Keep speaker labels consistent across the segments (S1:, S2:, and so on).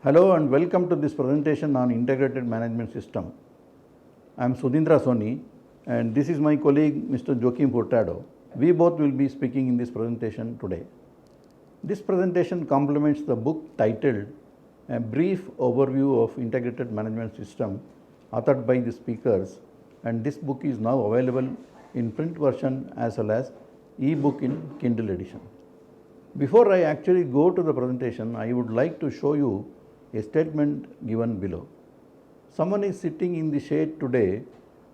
S1: Hello and welcome to this presentation on integrated management system. I am Sudhindra Soni and this is my colleague Mr. Joaquim Furtado. We both will be speaking in this presentation today. This presentation complements the book titled A Brief Overview of Integrated Management System authored by the speakers, and this book is now available in print version as well as e-book in Kindle edition. Before I actually go to the presentation, I would like to show you a statement given below. Someone is sitting in the shade today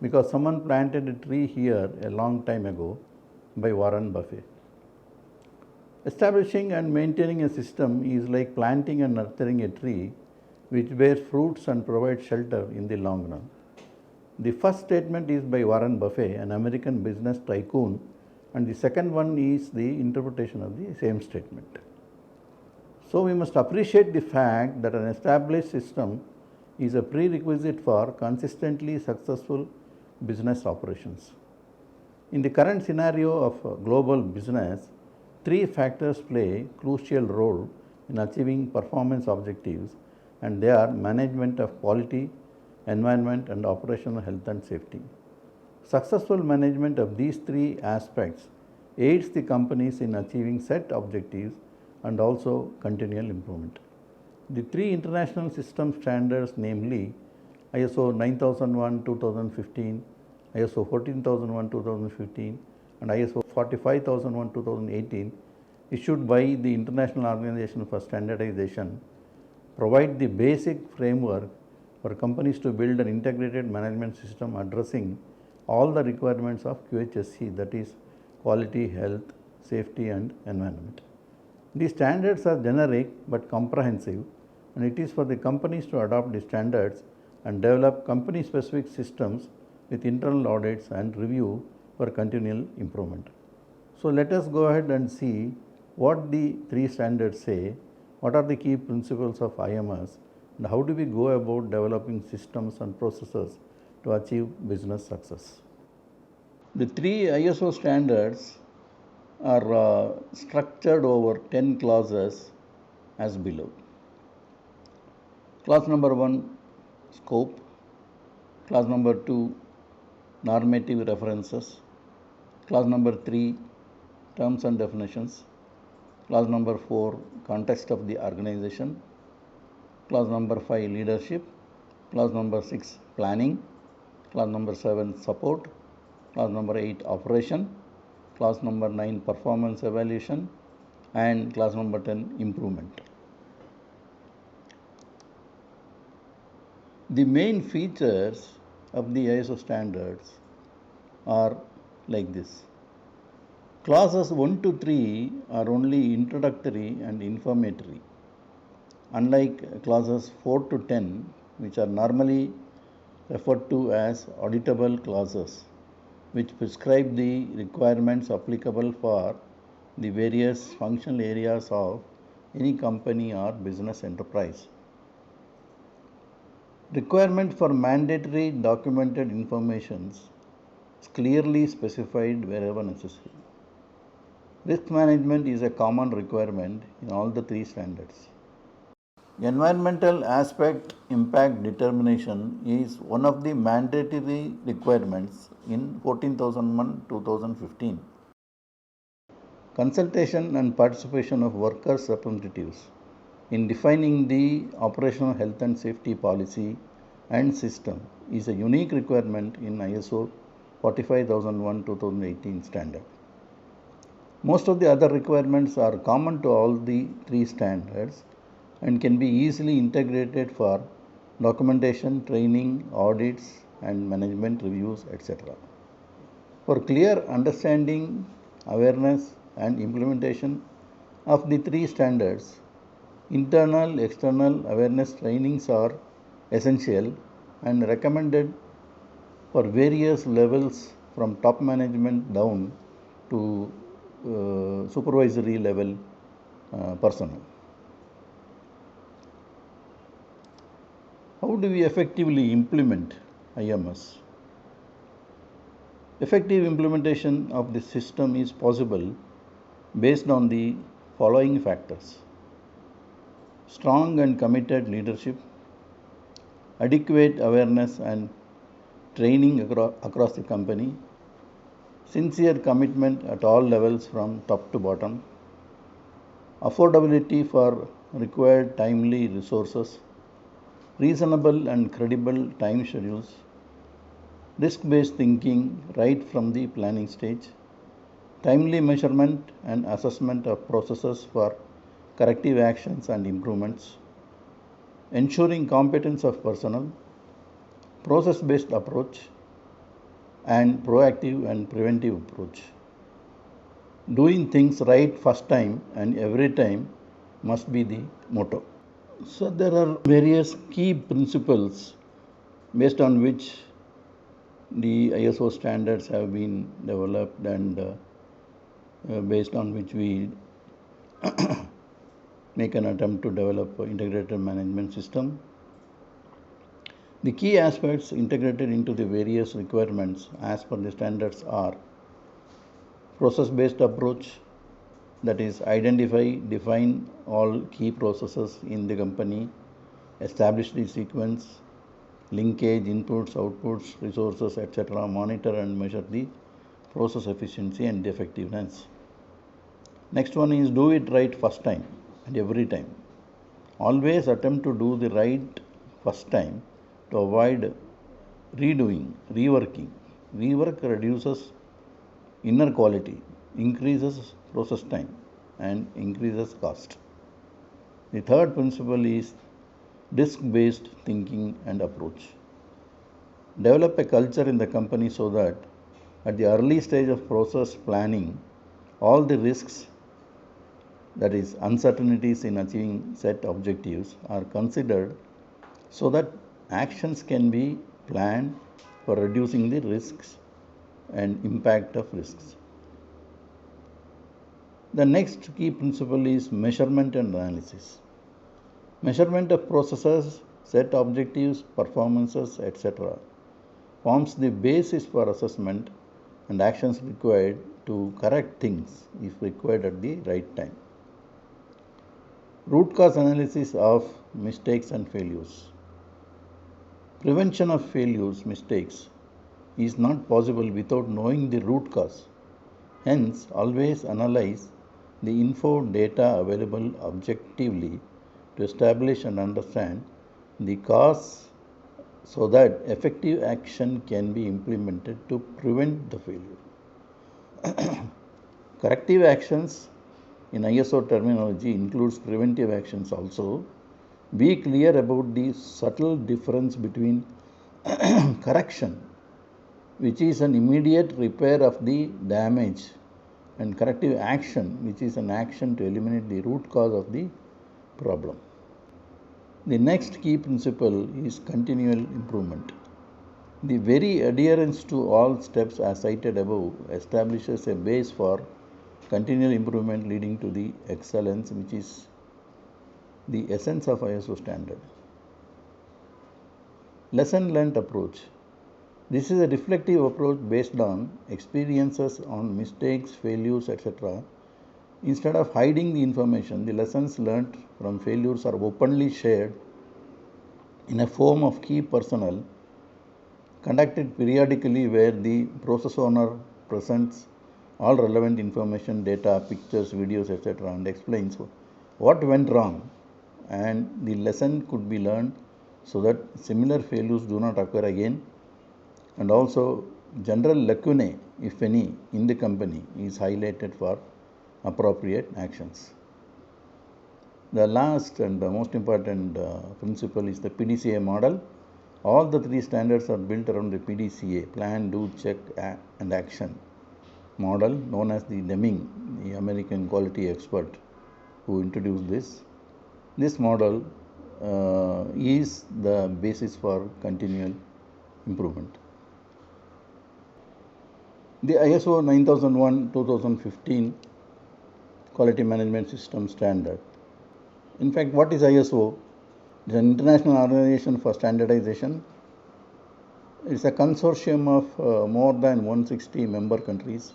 S1: because someone planted a tree here a long time ago by Warren Buffett. Establishing and maintaining a system is like planting and nurturing a tree which bears fruits and provides shelter in the long run. The first statement is by Warren Buffett, an American business tycoon, and the second one is the interpretation of the same statement. So we must appreciate the fact that an established system is a prerequisite for consistently successful business operations. In the current scenario of global business, three factors play a crucial role in achieving performance objectives, and they are management of quality, environment, and operational health and safety. Successful management of these three aspects aids the companies in achieving set objectives and also continual improvement. The three international system standards, namely ISO 9001 2015, ISO 14001 2015, and ISO 45001 2018, issued by the International Organization for Standardization, provide the basic framework for companies to build an integrated management system addressing all the requirements of QHSE, that is quality, health, safety, and environment. These standards are generic but comprehensive, and it is for the companies to adopt the standards and develop company specific systems with internal audits and review for continual improvement. So let us go ahead and see what the three standards say, what are the key principles of IMS, and how do we go about developing systems and processes to achieve business success. The three ISO standards are structured over 10 clauses as below. Clause number 1, scope. Clause number 2, normative references. Clause number 3, terms and definitions. Clause number 4, context of the organization. Clause number 5, leadership. Clause number 6, planning. Clause number 7, support. Clause number 8, operation. Clause number 9, performance evaluation, and clause number 10, improvement. The main features of the ISO standards are like this. Clauses 1 to 3 are only introductory and informatory, unlike clauses 4 to 10, which are normally referred to as auditable clauses, which prescribe the requirements applicable for the various functional areas of any company or business enterprise. Requirement for mandatory documented information is clearly specified wherever necessary. Risk management is a common requirement in all the three standards. Environmental aspect impact determination is one of the mandatory requirements in 14001-2015. Consultation and participation of workers' representatives in defining the operational health and safety policy and system is a unique requirement in ISO 45001-2018 standard. Most of the other requirements are common to all the three standards and can be easily integrated for documentation, training, audits, and management reviews, etc. For clear understanding, awareness, and implementation of the three standards, internal, external awareness trainings are essential and recommended for various levels from top management down to supervisory level personnel. How do we effectively implement IMS? Effective implementation of the system is possible based on the following factors. strong and committed leadership, adequate awareness and training across the company, sincere commitment at all levels from top to bottom, affordability for required timely resources, reasonable and credible time schedules, risk-based thinking right from the planning stage, timely measurement and assessment of processes for corrective actions and improvements, ensuring competence of personnel, process-based approach, and proactive and preventive approach. Doing things right first time and every time must be the motto. So there are various key principles based on which the ISO standards have been developed and based on which we make an attempt to develop an integrated management system. The key aspects integrated into the various requirements as per the standards are process-based approach, that is identify, define all key processes in the company, establish the sequence, linkage, inputs, outputs, resources, etc., monitor and measure the process efficiency and effectiveness. Next one is do it right first time and every time. Always attempt to do the right first time to avoid redoing, reworking. Rework reduces inner quality, increases process time and increases cost. The third principle is risk-based thinking and approach. Develop a culture in the company so that at the early stage of process planning, all the risks, that is uncertainties in achieving set objectives, are considered so that actions can be planned for reducing the risks and impact of risks. The next key principle is measurement and analysis. Measurement of processes, set objectives, performances, etc. forms the basis for assessment and actions required to correct things if required at the right time. Root cause analysis of mistakes and failures. Prevention of failures, mistakes, is not possible without knowing the root cause. Hence, always analyze the info data available objectively to establish and understand the cause so that effective action can be implemented to prevent the failure. Corrective actions in ISO terminology includes preventive actions also. Be clear about the subtle difference between correction, which is an immediate repair of the damage, and corrective action, which is an action to eliminate the root cause of the problem. The next key principle is continual improvement. The very adherence to all steps as cited above establishes a base for continual improvement leading to the excellence, which is the essence of ISO standard. Lesson learned approach. This is a reflective approach based on experiences on mistakes, failures, etc. Instead of hiding the information, the lessons learned from failures are openly shared in a forum of key personnel conducted periodically where the process owner presents all relevant information, data, pictures, videos, etc. and explains what went wrong, and the lesson could be learned so that similar failures do not occur again, and also general lacunae, if any, in the company is highlighted for appropriate actions. The last and the most important principle is the PDCA model. All the three standards are built around the PDCA, plan, do, check, and action model, known as the Deming, the American quality expert who introduced this. This model is the basis for continual improvement. The ISO 9001:2015 Quality Management System Standard. In fact, what is ISO? It is an international organization for standardization. It is a consortium of more than 160 member countries.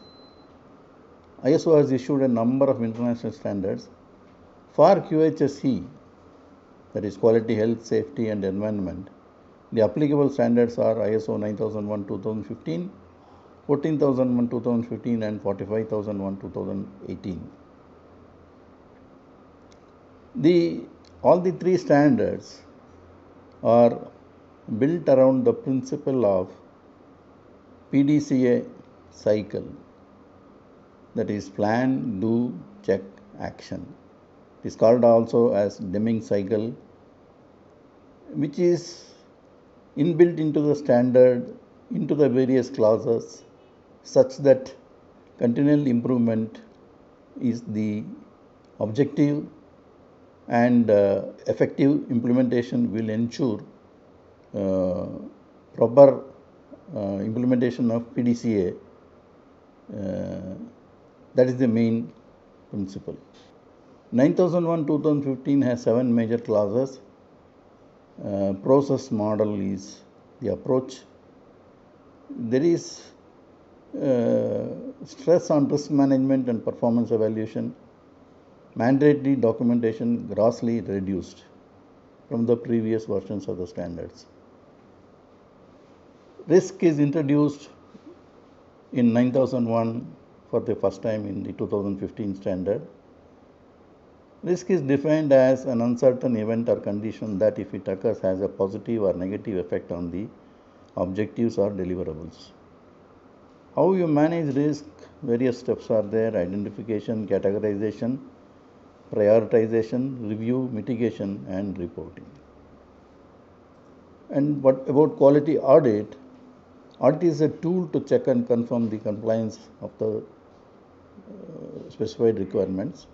S1: ISO has issued a number of international standards. For QHSE, that is quality, health, safety and environment. The applicable standards are ISO 9001 2015, 14001 2015 and 45001 2018. All the three standards are built around the principle of PDCA cycle, that is plan, do, check, action. It is called also as Deming cycle, which is inbuilt into the standard, into the various clauses, such that continual improvement is the objective, and effective implementation will ensure proper implementation of PDCA. That is the main principle. 9001 2015 has 7 major clauses. Process model is the approach. There is stress on risk management and performance evaluation. Mandatory documentation grossly reduced from the previous versions of the standards. Risk is introduced in 9001 for the first time in the 2015 standard. Risk is defined as an uncertain event or condition that, if it occurs, has a positive or negative effect on the objectives or deliverables. How you manage risk? Various steps are there: identification, categorization, prioritization, review, mitigation and reporting. And what about quality audit? Audit is a tool to check and confirm the compliance of the specified requirements,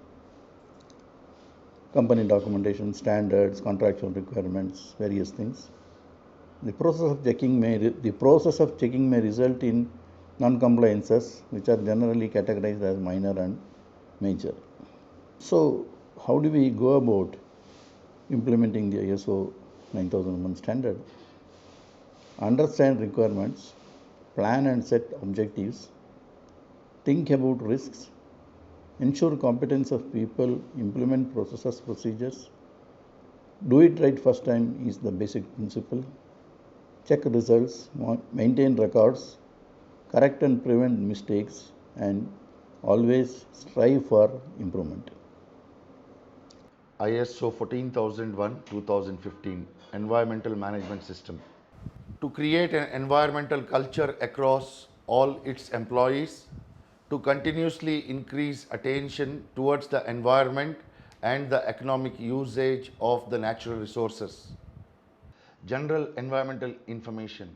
S1: company documentation, standards, contractual requirements, various things. The process of checking may result in non-compliances, which are generally categorized as minor and major. So, how do we go about implementing the ISO 9001 standard? Understand requirements, plan and set objectives, think about risks, ensure competence of people, implement processes, procedures, do it right first time is the basic principle, check results, maintain records, correct and prevent mistakes, and always strive for improvement.
S2: ISO 14001 2015 Environmental Management System. To create an environmental culture across all its employees, to continuously increase attention towards the environment and the economic usage of the natural resources. General environmental information.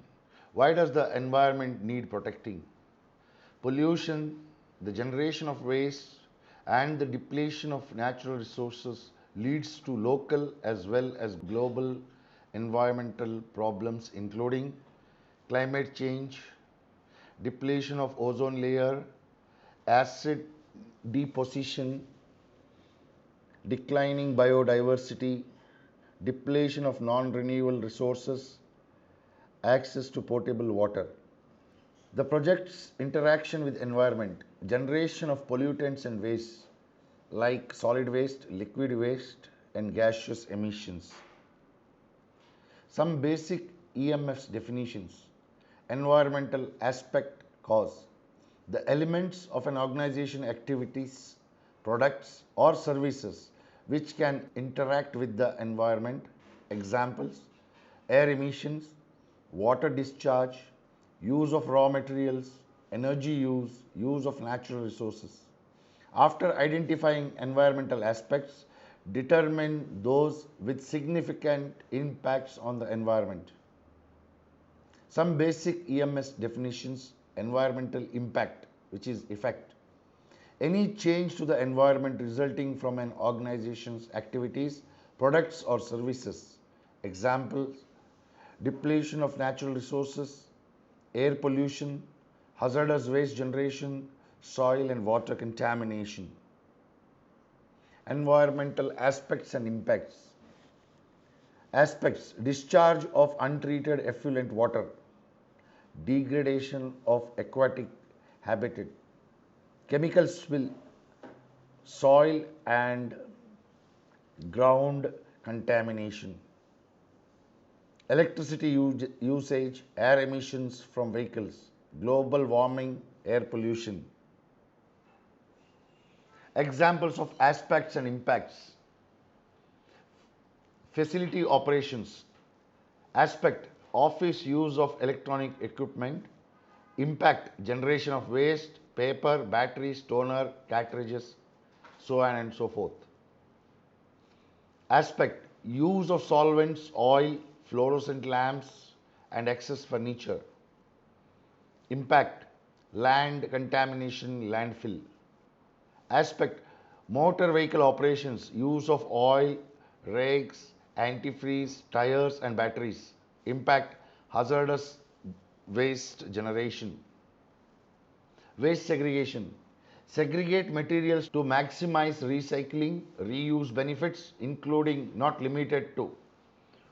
S2: Why does the environment need protecting? Pollution, the generation of waste, and the depletion of natural resources leads to local as well as global environmental problems, including climate change, depletion of ozone layer, acid deposition, declining biodiversity, depletion of non-renewable resources, access to potable water. The project's interaction with environment, generation of pollutants and waste like solid waste, liquid waste and gaseous emissions. Some basic EMF's definitions. Environmental aspect cause. The elements of an organization activities, products or services which can interact with the environment. Examples: air emissions, water discharge, use of raw materials, energy use, use of natural resources. After identifying environmental aspects, determine those with significant impacts on the environment. Some basic EMS definitions: environmental impact, which is effect. Any change to the environment resulting from an organization's activities, products or services. Examples: depletion of natural resources, air pollution, hazardous waste generation, soil and water contamination. Environmental aspects and impacts. Aspects: discharge of untreated effluent water, degradation of aquatic habitat, chemical spill, soil and ground contamination, electricity usage, air emissions from vehicles, global warming, air pollution. Examples of aspects and impacts: facility operations, aspect office use of electronic equipment, impact generation of waste, paper, batteries, toner, cartridges, so on and so forth. Aspect use of solvents, oil, fluorescent lamps, and excess furniture. Impact land contamination, landfill. Aspect motor vehicle operations, use of oil, rakes, antifreeze, tires, and batteries. Impact hazardous waste generation. Waste segregation. Segregate materials to maximize recycling, reuse benefits, including not limited to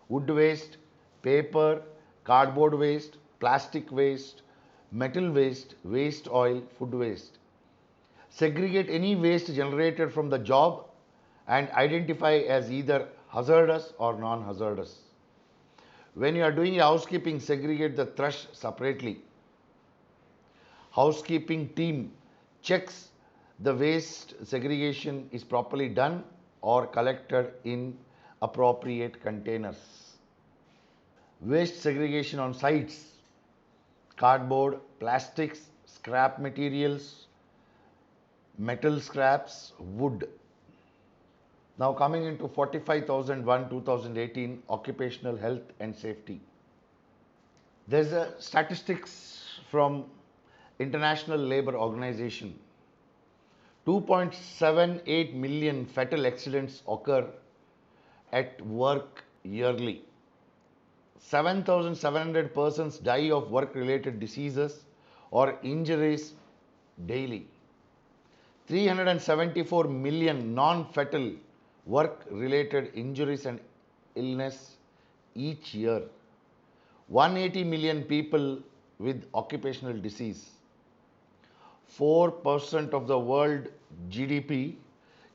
S2: wood waste, paper, cardboard waste, plastic waste, metal waste, waste oil, food waste. Segregate any waste generated from the job and identify as either hazardous or non-hazardous. When you are doing housekeeping, segregate the trash separately. Housekeeping team checks the waste segregation is properly done or collected in appropriate containers. Waste segregation on sites: cardboard, plastics, scrap materials, metal scraps, wood. Now coming into 45,001 2018 occupational health and safety. There's a statistics from International Labour Organization. 2.78 million fatal accidents occur at work yearly. 7,700 persons die of work-related diseases or injuries daily. 374 million non-fatal work-related injuries and illness each year. 180 million people with occupational disease. 4% of the world GDP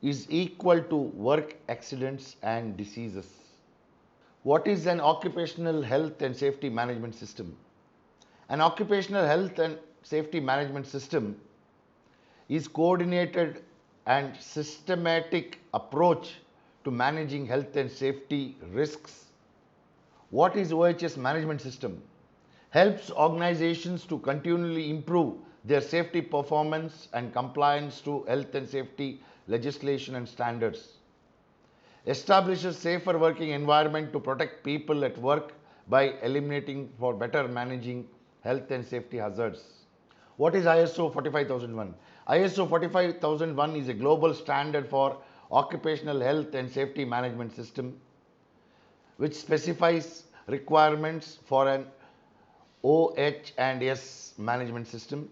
S2: is equal to work accidents and diseases. What is an occupational health and safety management system? An occupational health and safety management system is coordinated and systematic approach to managing health and safety risks. What is OHS management system? Helps organizations to continually improve their safety performance and compliance to health and safety legislation and standards. Establishes safer working environment to protect people at work by eliminating for better managing health and safety hazards. What is ISO 45001? ISO 45001 is a global standard for occupational health and safety management system which specifies requirements for an OH&S management system.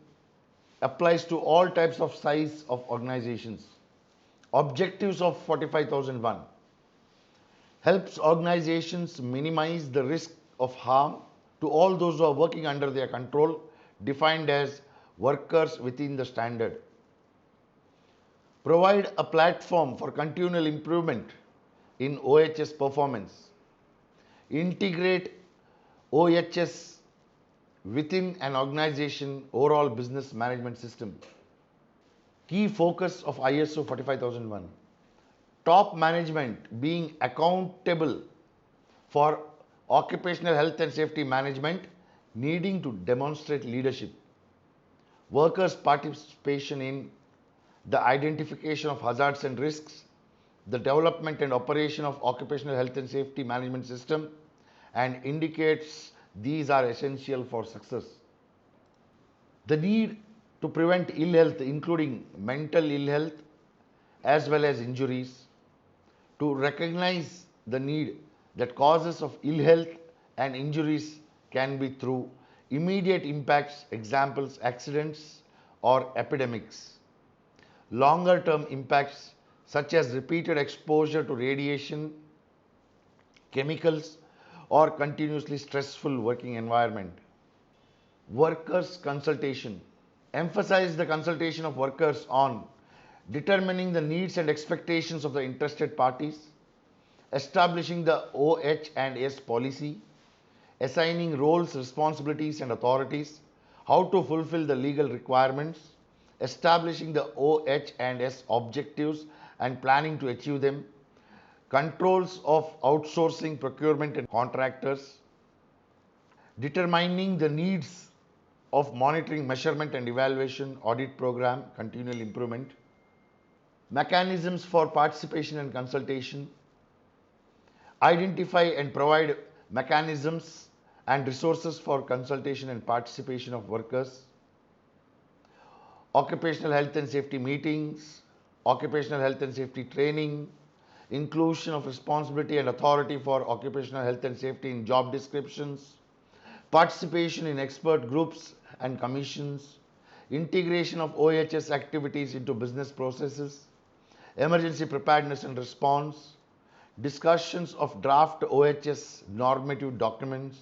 S2: Applies to all types of size of organizations. Objectives of 45001: helps organizations minimize the risk of harm to all those who are working under their control, defined as workers within the standard. Provide a platform for continual improvement in OHS performance. Integrate OHS within an organization overall business management system. Key focus of ISO 45001: top management being accountable for occupational health and safety management, needing to demonstrate leadership. Workers' participation in the identification of hazards and risks, the development and operation of occupational health and safety management system, and indicates these are essential for success. The need to prevent ill health, including mental ill health as well as injuries. To recognize the need that causes of ill health and injuries can be through immediate impacts, examples, accidents or epidemics. Longer term impacts such as repeated exposure to radiation, chemicals, or continuously stressful working environment. Workers' consultation. Emphasize the consultation of workers on determining the needs and expectations of the interested parties, establishing the OH&S policy, assigning roles, responsibilities and authorities, how to fulfill the legal requirements, establishing the OH&S objectives and planning to achieve them, controls of outsourcing, procurement and contractors, determining the needs of monitoring, measurement and evaluation, audit program, continual improvement, mechanisms for participation and consultation, identify and provide mechanisms and resources for consultation and participation of workers, occupational health and safety meetings, occupational health and safety training, inclusion of responsibility and authority for occupational health and safety in job descriptions, participation in expert groups and commissions, integration of OHS activities into business processes, emergency preparedness and response, discussions of draft OHS normative documents,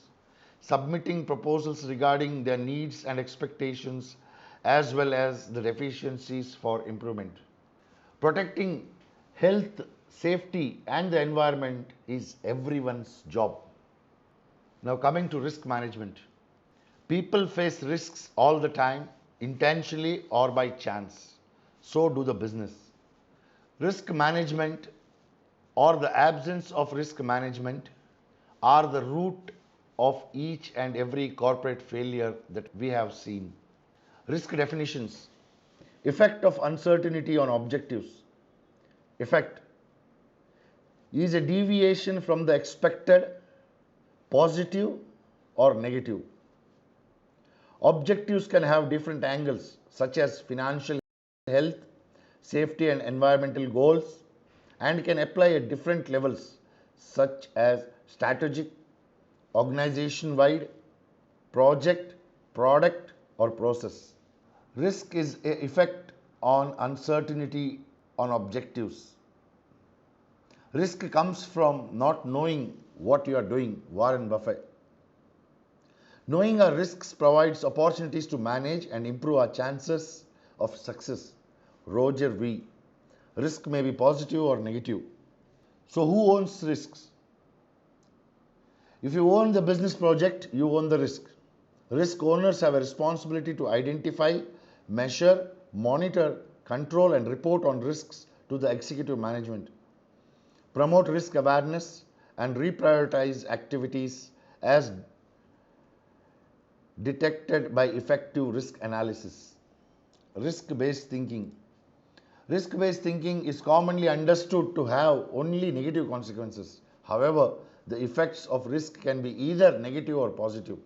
S2: submitting proposals regarding their needs and expectations as well as the deficiencies for improvement. Protecting health, safety and the environment is everyone's job. Now coming to risk management. People face risks all the time, intentionally or by chance. So do the business. Risk management or the absence of risk management are the root of each and every corporate failure that we have seen. Risk definitions. Effect of uncertainty on objectives. Effect is a deviation from the expected, positive or negative. Objectives can have different angles such as financial, health, safety and environmental goals, and can apply at different levels such as strategic, organization-wide, project, product or process. Risk is an effect on uncertainty on objectives. Risk comes from not knowing what you are doing, Warren Buffett. Knowing our risks provides opportunities to manage and improve our chances of success. Roger V. Risk may be positive or negative. So who owns risks? If you own the business project, you own the risk. Risk owners have a responsibility to identify, measure, monitor, control and report on risks to the executive management. Promote risk awareness and reprioritize activities as detected by effective risk analysis. Risk-based thinking. Risk-based thinking is commonly understood to have only negative consequences. However, the effects of risk can be either negative or positive.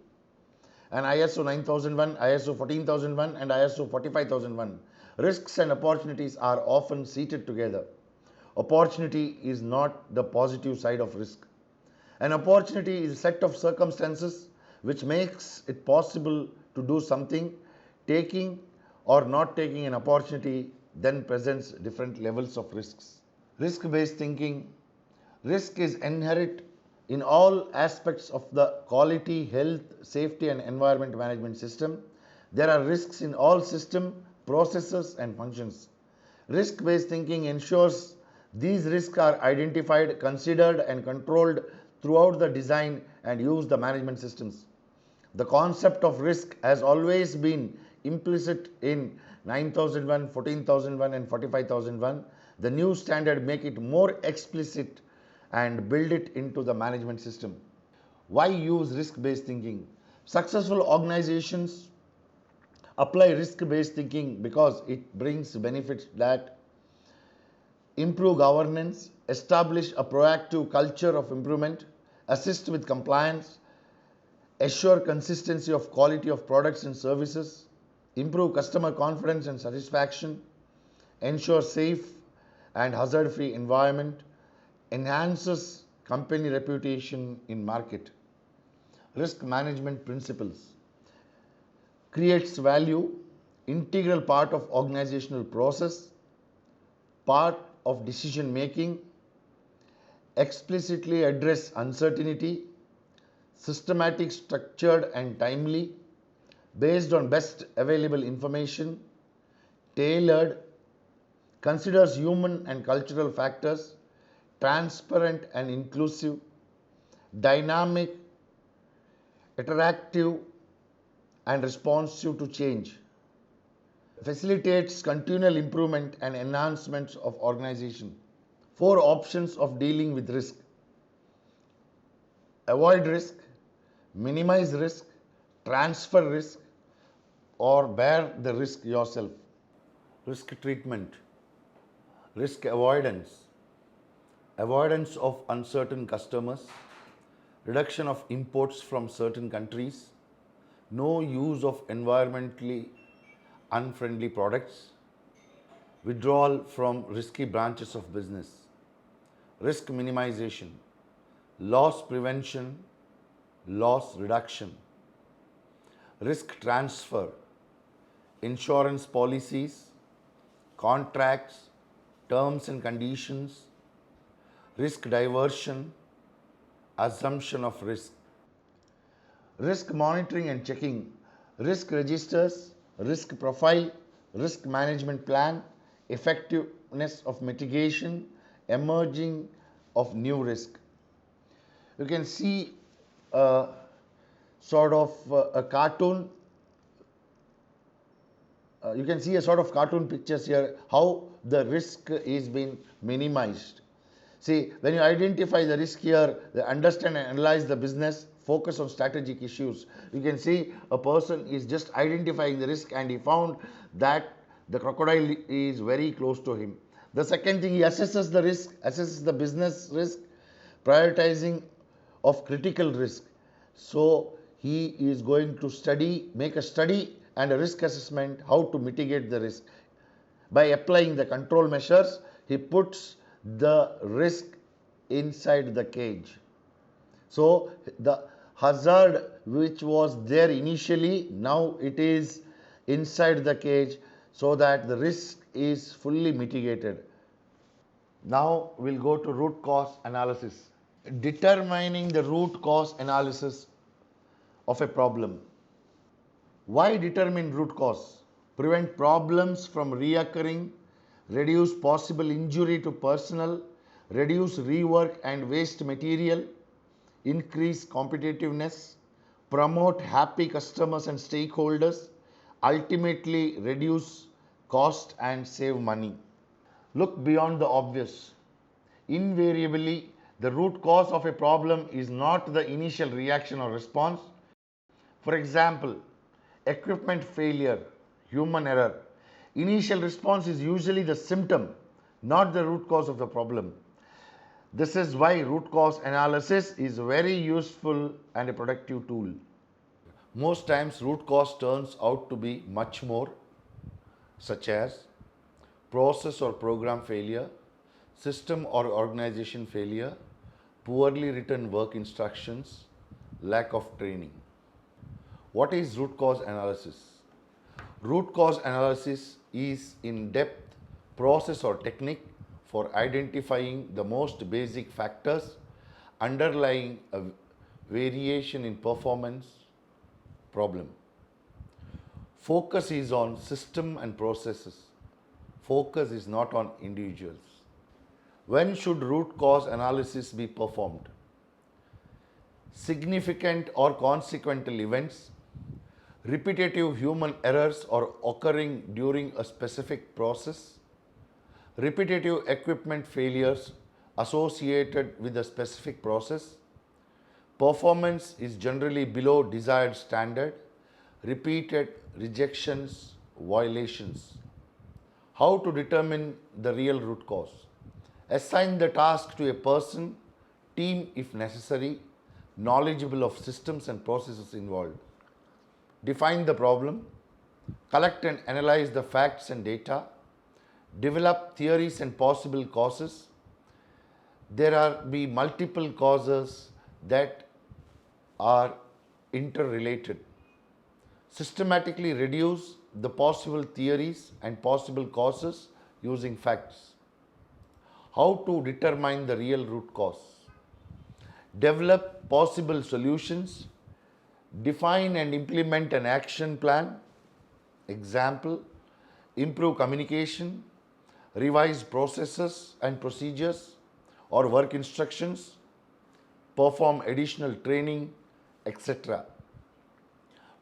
S2: And ISO 9001, ISO 14001 and ISO 45001, risks and opportunities are often seated together. Opportunity is not the positive side of risk. An opportunity is a set of circumstances which makes it possible to do something. Taking or not taking an opportunity then presents different levels of risks. Risk-based thinking. Risk is inherent in all aspects of the quality, health, safety and environment management system. There are risks in all system, processes and functions. Risk-based thinking ensures these risks are identified, considered and controlled throughout the design and use the management systems. The concept of risk has always been implicit in 9001, 14001 and 45001. The new standard make it more explicit and build it into the management system. Why use risk-based thinking? Successful organizations apply risk-based thinking because it brings benefits that improve governance, establish a proactive culture of improvement, assist with compliance, assure consistency of quality of products and services, improve customer confidence and satisfaction, ensure safe and hazard-free environment, enhances company reputation in market. Risk management principles. Creates value, integral part of organizational process, part of decision making, explicitly address uncertainty, systematic, structured and timely, based on best available information, tailored, considers human and cultural factors, transparent and inclusive, dynamic, interactive, and responsive to change, facilitates continual improvement and enhancements of organization. Four options of dealing with risk: avoid risk, minimize risk, transfer risk, or bear the risk yourself. Risk treatment, risk avoidance, avoidance of uncertain customers, reduction of imports from certain countries, no use of environmentally unfriendly products, withdrawal from risky branches of business, risk minimization, loss prevention, loss reduction, risk transfer, insurance policies, contracts, terms and conditions, risk diversion, assumption of risk, risk monitoring and checking, risk registers, risk profile, risk management plan, effectiveness of mitigation, emerging of new risk. You can see a sort of a cartoon. You can see a sort of cartoon pictures here how the risk is being minimized. See, when you identify the risk here, they understand and analyze the business, focus on strategic issues. You can see a person is just identifying the risk and he found that the crocodile is very close to him. The second thing, he assesses the risk, assesses the business risk, prioritizing of critical risk. So he is going to study, make a study and a risk assessment how to mitigate the risk. By applying the control measures, he puts the risk inside the cage. So the hazard which was there initially, now it is inside the cage so that the risk is fully mitigated. Now we'll go to root cause analysis. Determining the root cause analysis of a problem. Why determine root cause? Prevent problems from reoccurring, reduce possible injury to personnel, reduce rework and waste material, increase competitiveness, promote happy customers and stakeholders, ultimately reduce cost and save money. Look beyond the obvious. Invariably, the root cause of a problem is not the initial reaction or response. For example, equipment failure, human error. Initial response is usually the symptom, not the root cause of the problem. This is why root cause analysis is very useful and a productive tool. Most times, root cause turns out to be much more, such as process or program failure, system or organization failure, poorly written work instructions, lack of training. What is root cause analysis? Root cause analysis is in-depth process or technique for identifying the most basic factors underlying a variation in performance problem. Focus is on system and processes. Focus is not on individuals. When should root cause analysis be performed? Significant or consequential events, repetitive human errors are occurring during a specific process, repetitive equipment failures associated with a specific process, performance is generally below desired standard, repeated rejections, violations. How to determine the real root cause? Assign the task to a person, team if necessary, knowledgeable of systems and processes involved. Define the problem, collect and analyze the facts and data, develop theories and possible causes. There are be multiple causes that are interrelated. Systematically reduce the possible theories and possible causes using facts. How to determine the real root cause? Develop possible solutions, define and implement an action plan. Example, improve communication, revise processes and procedures, or work instructions, perform additional training, etc.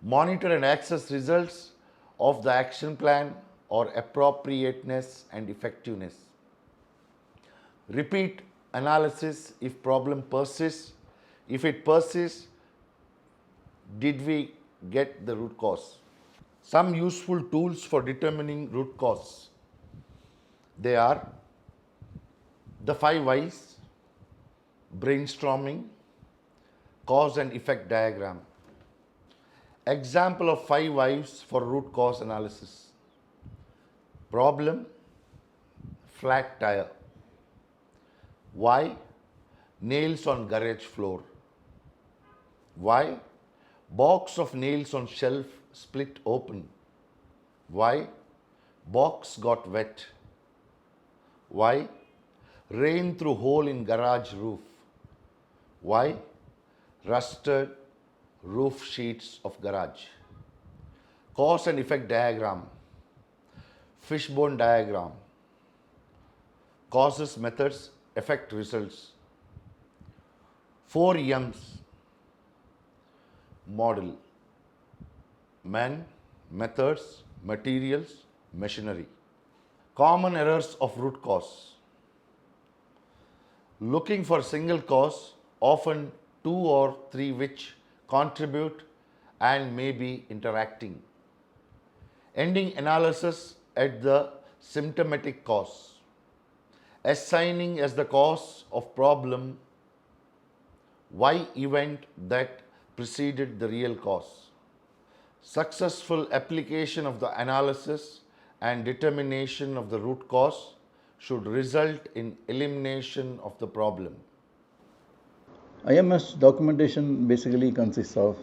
S2: Monitor and access results of the action plan or appropriateness and effectiveness. Repeat analysis if problem persists. If it persists, did we get the root cause? Some useful tools for determining root cause. They are the 5 whys, brainstorming, cause and effect diagram. Example of 5 whys for root cause analysis. Problem, flat tire. Why? Nails on garage floor. Why? Box of nails on shelf split open. Why? Box got wet. Why? Rain through hole in garage roof. Why? Rusted roof sheets of garage. Cause and effect diagram. Fishbone diagram. Causes, methods, effect, results. 4 Youngs model. Man, methods, materials, machinery. Common errors of root cause. Looking for single cause, often 2 or 3 which contribute and may be interacting. Ending analysis at the symptomatic cause. Assigning as the cause of problem why event that preceded the real cause. Successful application of the analysis and determination of the root cause should result in elimination of the problem.
S1: IMS documentation basically consists of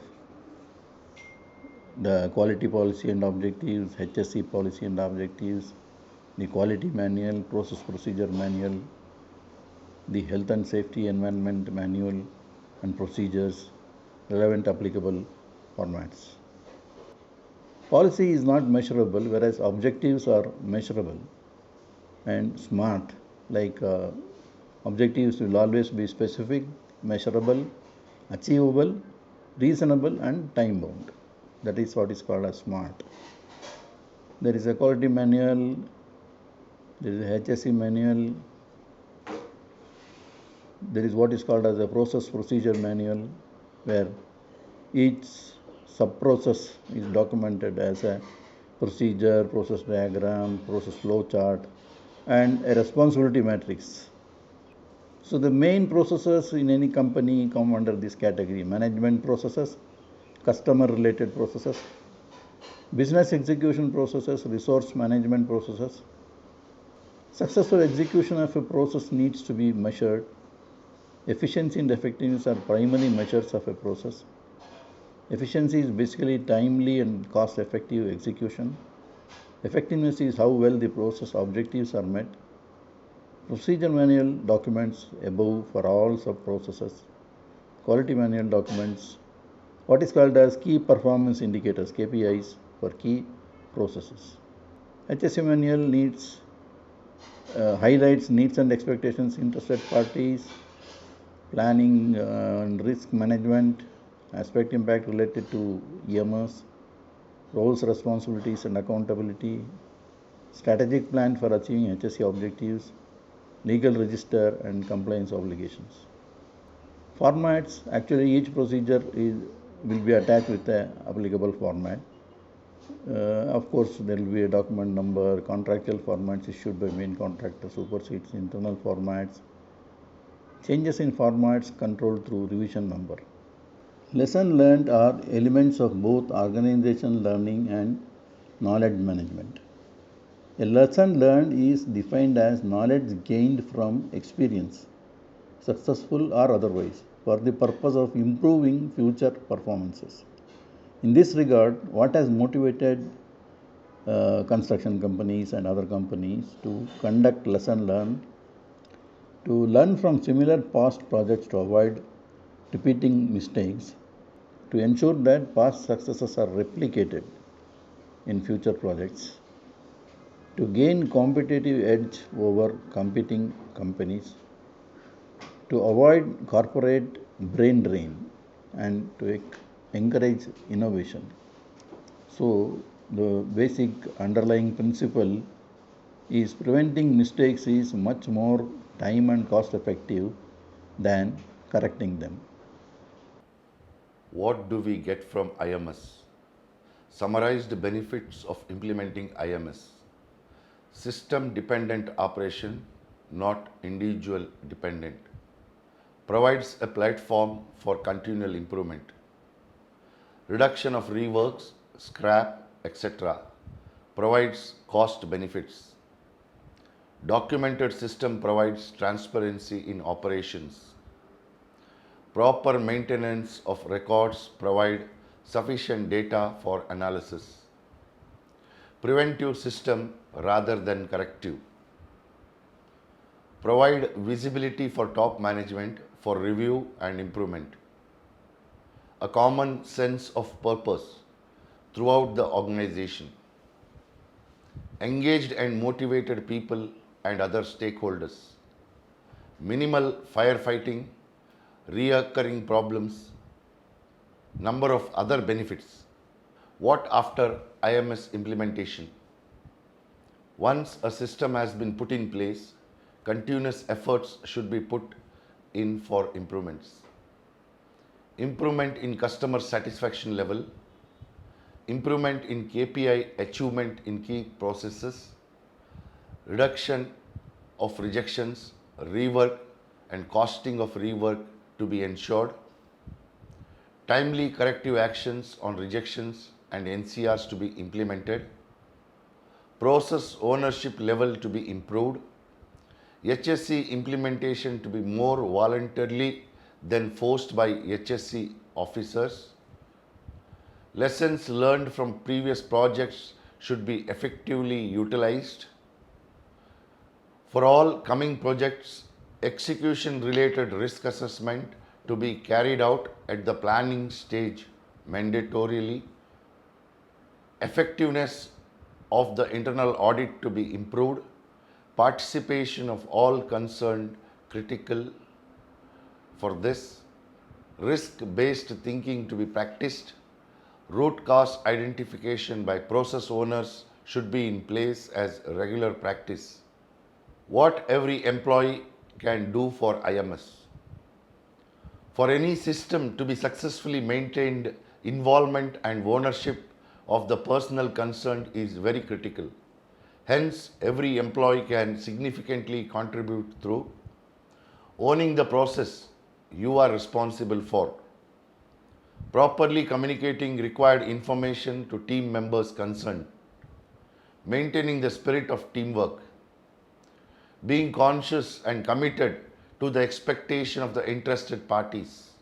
S1: the quality policy and objectives, HSE policy and objectives, the quality manual, process procedure manual, the health and safety environment manual and procedures, relevant applicable formats. Policy is not measurable, whereas objectives are measurable and smart. Like objectives will always be specific, measurable, achievable, reasonable and time bound. That is what is called as SMART. There is a quality manual, there is a HSE manual, there is what is called as a process procedure manual, where each sub-process is documented as a procedure, process diagram, process flow chart and a responsibility matrix. So the main processes in any company come under this category: management processes, customer related processes, business execution processes, resource management processes. Successful execution of a process needs to be measured. Efficiency and effectiveness are primary measures of a process. Efficiency is basically timely and cost effective execution. Effectiveness is how well the process objectives are met. Procedure manual documents above for all sub-processes. Quality manual documents what is called as key performance indicators, KPIs, for key processes. HSE manual needs highlights needs and expectations, interested parties, planning and risk management, aspect impact related to EMS, roles, responsibilities and accountability, strategic plan for achieving HSE objectives, legal register and compliance obligations. Formats, actually each procedure will be attached with the applicable format. Of course, there will be a document number, contractual formats issued by main contractor supersedes internal formats. Changes in formats controlled through revision number. Lesson learned are elements of both organization learning and knowledge management. A lesson learned is defined as knowledge gained from experience, successful or otherwise, for the purpose of improving future performances. In this regard, what has motivated construction companies and other companies to conduct lesson learned, to learn from similar past projects to avoid repeating mistakes, to ensure that past successes are replicated in future projects, to gain competitive edge over competing companies, to avoid corporate brain drain and to encourage innovation. So, the basic underlying principle is preventing mistakes is much more time and cost effective than correcting them.
S2: What do we get from IMS? Summarized benefits of implementing IMS. System dependent operation, not individual dependent. Provides a platform for continual improvement. Reduction of reworks, scrap, etc. Provides cost benefits. Documented system provides transparency in operations. Proper maintenance of records provide sufficient data for analysis. Preventive system rather than corrective. Provide visibility for top management for review and improvement. A common sense of purpose throughout the organization. Engaged and motivated people and other stakeholders. Minimal firefighting, recurring problems, number of other benefits. What after IMS implementation? Once a system has been put in place, continuous efforts should be put in for improvements. Improvement in customer satisfaction level, improvement in KPI achievement in key processes, reduction of rejections, rework and costing of rework to be ensured, timely corrective actions on rejections and NCRs to be implemented, process ownership level to be improved, HSC implementation to be more voluntarily than forced by HSC officers, lessons learned from previous projects should be effectively utilized. For all coming projects, execution related risk assessment to be carried out at the planning stage mandatorily, effectiveness of the internal audit to be improved, participation of all concerned critical. For this, risk-based thinking to be practiced, root cause identification by process owners should be in place as a regular practice. What every employee can do for IMS. For any system to be successfully maintained, involvement and ownership of the personnel concerned is very critical. Hence, every employee can significantly contribute through owning the process you are responsible for, properly communicating required information to team members concerned, maintaining the spirit of teamwork, being conscious and committed to the expectation of the interested parties,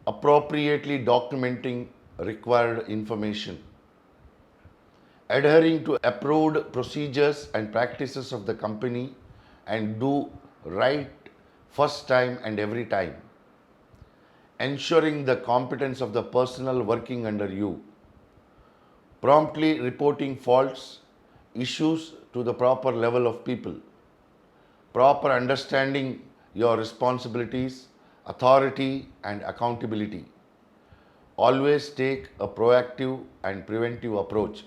S2: appropriately documenting required information, adhering to approved procedures and practices of the company and do right first time and every time, ensuring the competence of the personnel working under you, promptly reporting faults, issues to the proper level of people, proper understanding your responsibilities, authority and accountability. Always take a proactive and preventive approach.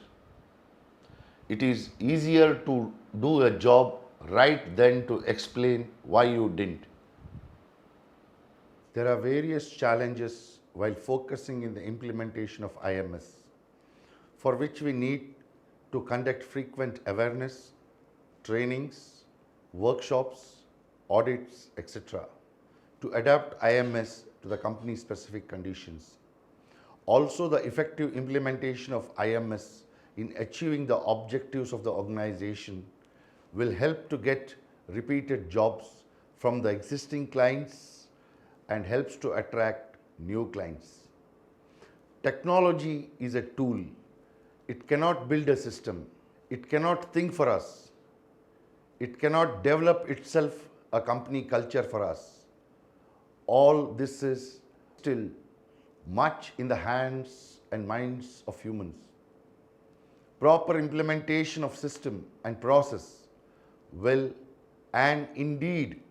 S2: It is easier to do a job right than to explain why you didn't. There are various challenges while focusing in the implementation of IMS, for which we need to conduct frequent awareness, trainings, workshops, audits, etc. to adapt IMS to the company specific conditions. Also, the effective implementation of IMS in achieving the objectives of the organization will help to get repeated jobs from the existing clients and helps to attract new clients. Technology is a tool. It cannot build a system. It cannot think for us. It cannot develop itself a company culture for us. All this is still much in the hands and minds of humans. Proper implementation of system and process will and indeed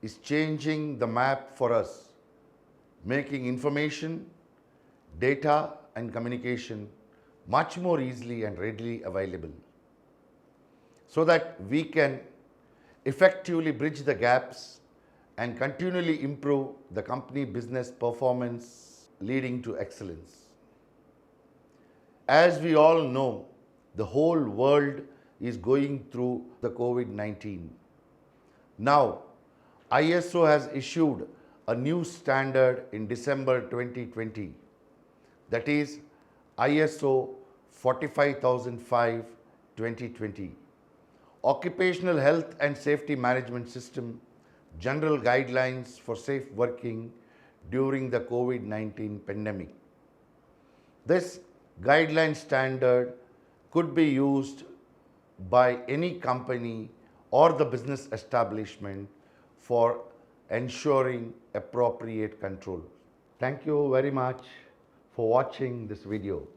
S2: is changing the map for us, making information, data, and communication much more easily and readily available, so that we can effectively bridge the gaps and continually improve the company business performance, leading to excellence. As we all know, the whole world is going through the COVID-19. Now, ISO has issued a new standard in December 2020, that is ISO 45005-2020, Occupational Health and Safety Management System, General Guidelines for Safe Working during the COVID-19 pandemic. This guideline standard could be used by any company or the business establishment for ensuring appropriate control. Thank you very much for watching this video.